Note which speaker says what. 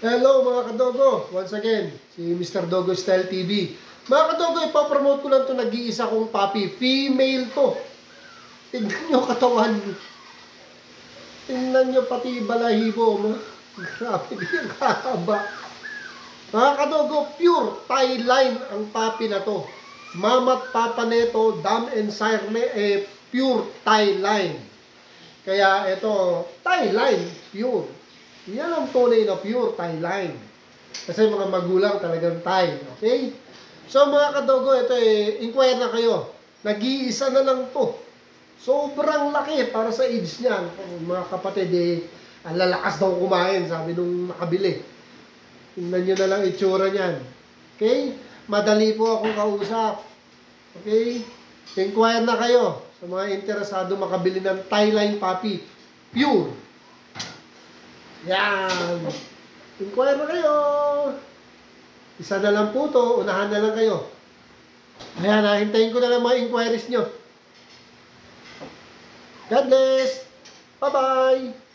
Speaker 1: Hello mga kadogo! Once again, si Mr. Dogo Style TV. Mga kadogo, ipapromote ko lang ito nag-iisa kong puppy. Female to. Tignan nyo katawan nyo. Tignan nyo pati balahibo mo. Grabe yung kakaba. Mga kadogo, pure Thai line ang puppy na to. Mama't papa neto, dam and sire pure Thai line. Kaya ito, Thai line, pure. Yan ang tunay na pure Thai line. Kasi mga magulang talagang Thai. Okay? So mga kadogo, ito inquire na kayo. Nag-iisa na lang to. Sobrang laki para sa age niyan. Mga kapatid, ang lalakas daw kumain, sabi nung nakabili. Tingnan nyo na lang itsura niyan. Okay? Madali po akong kausap. Okay? Inquire na kayo sa mga interesado makabili ng Thai line puppy. Pure. Yan. Inquire na kayo. Isa na lang po to. Unahan na lang kayo. Ayan, hintayin ko na lang mga inquiries nyo. God bless. Bye-bye.